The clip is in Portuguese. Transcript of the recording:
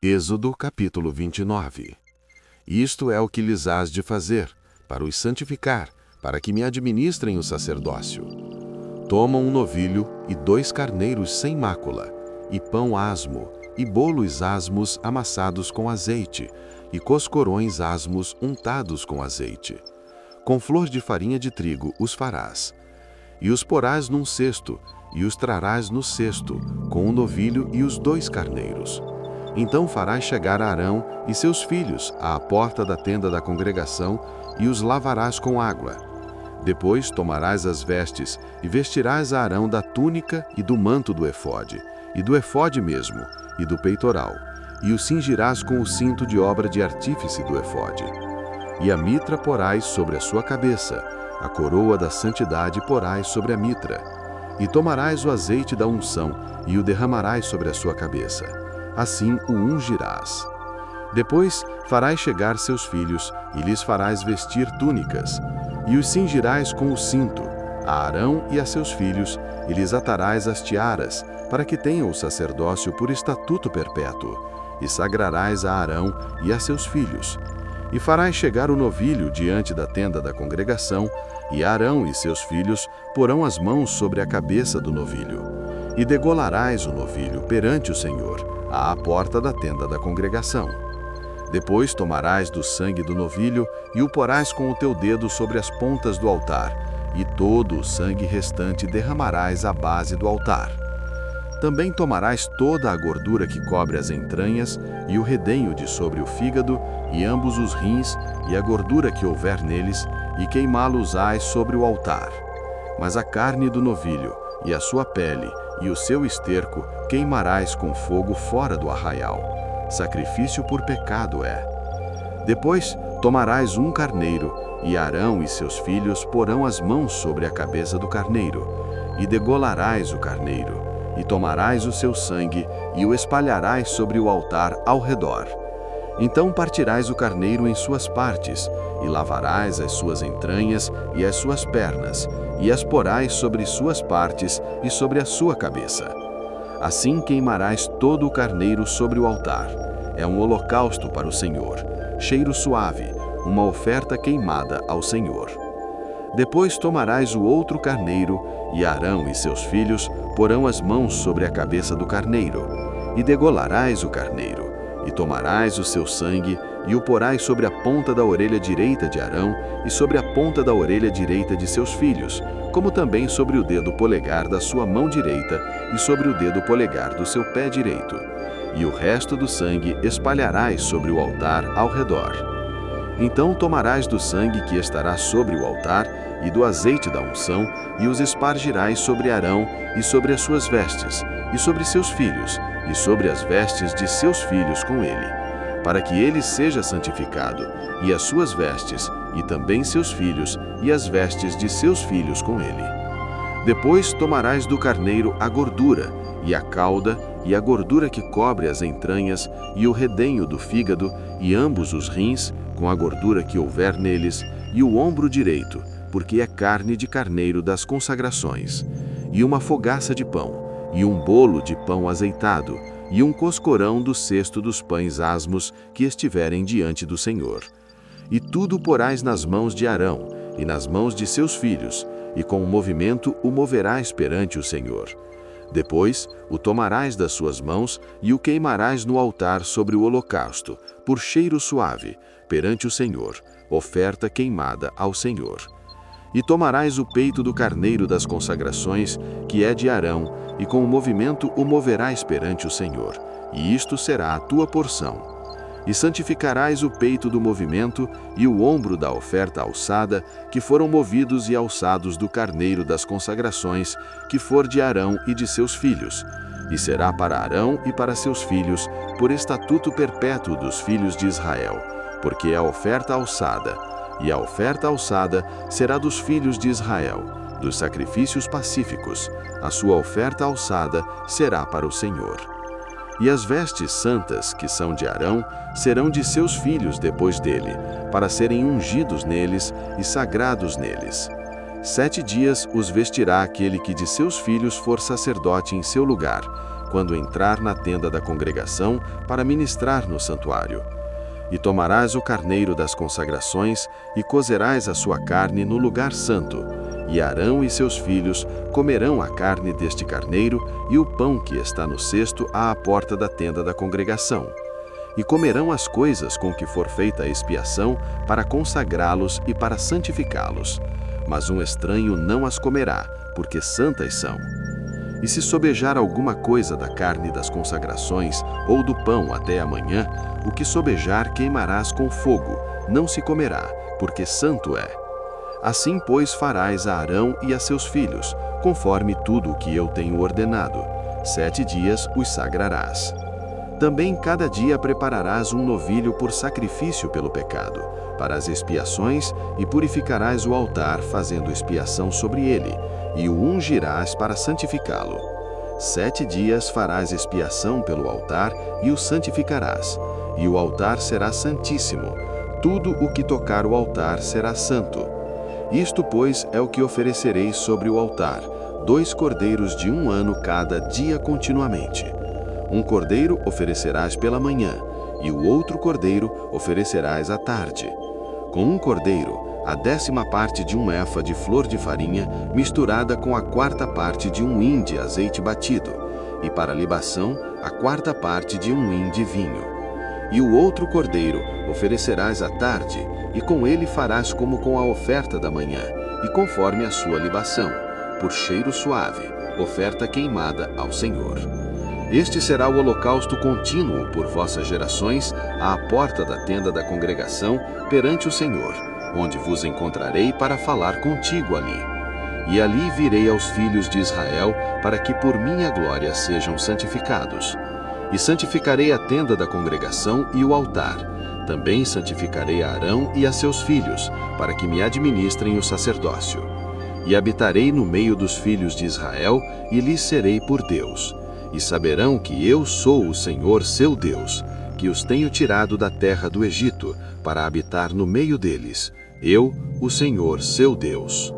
Êxodo capítulo 29. Isto é o que lhes hás de fazer, para os santificar, para que me administrem o sacerdócio. Toma um novilho e 2 carneiros sem mácula, e pão asmo, e bolos asmos amassados com azeite, e coscorões asmos untados com azeite. Com flor de farinha de trigo os farás. E os porás num cesto, e os trarás no cesto, com o novilho e os 2 carneiros. Então farás chegar a Arão e seus filhos à porta da tenda da congregação e os lavarás com água. Depois tomarás as vestes e vestirás a Arão da túnica e do manto do efode, e do efode mesmo, e do peitoral, e o cingirás com o cinto de obra de artífice do efode. E a mitra porás sobre a sua cabeça, a coroa da santidade porás sobre a mitra. E tomarás o azeite da unção e o derramarás sobre a sua cabeça. Assim o ungirás. Depois farás chegar seus filhos, e lhes farás vestir túnicas, e os cingirás com o cinto, a Arão e a seus filhos, e lhes atarás as tiaras, para que tenham o sacerdócio por estatuto perpétuo, e sagrarás a Arão e a seus filhos. E farás chegar o novilho diante da tenda da congregação, e Arão e seus filhos porão as mãos sobre a cabeça do novilho. E degolarás o novilho perante o Senhor, à porta da tenda da congregação. Depois tomarás do sangue do novilho e o porás com o teu dedo sobre as pontas do altar, e todo o sangue restante derramarás à base do altar. Também tomarás toda a gordura que cobre as entranhas, e o redenho de sobre o fígado, e ambos os rins, e a gordura que houver neles, e queimá-los-ás sobre o altar. Mas a carne do novilho, e a sua pele, e o seu esterco, queimarás com fogo fora do arraial. Sacrifício por pecado é. Depois tomarás um carneiro, e Arão e seus filhos porão as mãos sobre a cabeça do carneiro, e degolarás o carneiro, e tomarás o seu sangue, e o espalharás sobre o altar ao redor. Então partirás o carneiro em suas partes, e lavarás as suas entranhas e as suas pernas, e as porás sobre suas partes e sobre a sua cabeça. Assim queimarás todo o carneiro sobre o altar. É um holocausto para o Senhor, cheiro suave, uma oferta queimada ao Senhor. Depois tomarás o outro carneiro, e Arão e seus filhos porão as mãos sobre a cabeça do carneiro, e degolarás o carneiro, e tomarás o seu sangue, e o porás sobre a ponta da orelha direita de Arão, e sobre a ponta da orelha direita de seus filhos, como também sobre o dedo polegar da sua mão direita, e sobre o dedo polegar do seu pé direito. E o resto do sangue espalharás sobre o altar ao redor. Então tomarás do sangue que estará sobre o altar, e do azeite da unção, e os espargirás sobre Arão, e sobre as suas vestes, e sobre seus filhos, e sobre as vestes de seus filhos com ele, para que ele seja santificado, e as suas vestes, e também seus filhos, e as vestes de seus filhos com ele. Depois tomarás do carneiro a gordura, e a cauda, e a gordura que cobre as entranhas, e o redenho do fígado, e ambos os rins, com a gordura que houver neles, e o ombro direito, porque é carne de carneiro das consagrações, e uma fogaça de pão, e um bolo de pão azeitado, e um coscorão do cesto dos pães asmos que estiverem diante do Senhor. E tudo porás nas mãos de Arão, e nas mãos de seus filhos, e com o movimento o moverás perante o Senhor. Depois o tomarás das suas mãos, e o queimarás no altar sobre o holocausto, por cheiro suave, perante o Senhor, oferta queimada ao Senhor. E tomarás o peito do carneiro das consagrações, que é de Arão, e com o movimento o moverás perante o Senhor, e isto será a tua porção. E santificarás o peito do movimento e o ombro da oferta alçada, que foram movidos e alçados do carneiro das consagrações, que for de Arão e de seus filhos, e será para Arão e para seus filhos, por estatuto perpétuo dos filhos de Israel, porque é a oferta alçada, e a oferta alçada será dos filhos de Israel, dos sacrifícios pacíficos, a sua oferta alçada será para o Senhor. E as vestes santas, que são de Arão, serão de seus filhos depois dele, para serem ungidos neles e sagrados neles. 7 dias os vestirá aquele que de seus filhos for sacerdote em seu lugar, quando entrar na tenda da congregação para ministrar no santuário. E tomarás o carneiro das consagrações e cozerás a sua carne no lugar santo, e Arão e seus filhos comerão a carne deste carneiro e o pão que está no cesto à porta da tenda da congregação. E comerão as coisas com que for feita a expiação para consagrá-los e para santificá-los. Mas um estranho não as comerá, porque santas são. E se sobejar alguma coisa da carne das consagrações ou do pão até amanhã, o que sobejar queimarás com fogo, não se comerá, porque santo é. Assim, pois, farás a Arão e a seus filhos, conforme tudo o que eu tenho ordenado. 7 dias os sagrarás. Também cada dia prepararás um novilho por sacrifício pelo pecado, para as expiações, e purificarás o altar, fazendo expiação sobre ele, e o ungirás para santificá-lo. 7 dias farás expiação pelo altar, e o santificarás, e o altar será santíssimo. Tudo o que tocar o altar será santo. Isto, pois, é o que oferecereis sobre o altar: 2 cordeiros de 1 ano cada dia continuamente. Um cordeiro oferecerás pela manhã, e o outro cordeiro oferecerás à tarde. Com um cordeiro, a 10ª parte de 1 efa de flor de farinha, misturada com a 4ª parte de 1 hin de azeite batido, e para libação, a 4ª parte de 1 hin de vinho. E o outro cordeiro oferecerás à tarde, e com ele farás como com a oferta da manhã, e conforme a sua libação, por cheiro suave, oferta queimada ao Senhor. Este será o holocausto contínuo por vossas gerações, à porta da tenda da congregação, perante o Senhor, onde vos encontrarei para falar contigo ali. E ali virei aos filhos de Israel, para que por minha glória sejam santificados. E santificarei a tenda da congregação e o altar. Também santificarei a Arão e a seus filhos, para que me administrem o sacerdócio. E habitarei no meio dos filhos de Israel, e lhes serei por Deus. E saberão que eu sou o Senhor seu Deus, que os tenho tirado da terra do Egito, para habitar no meio deles. Eu, o Senhor seu Deus.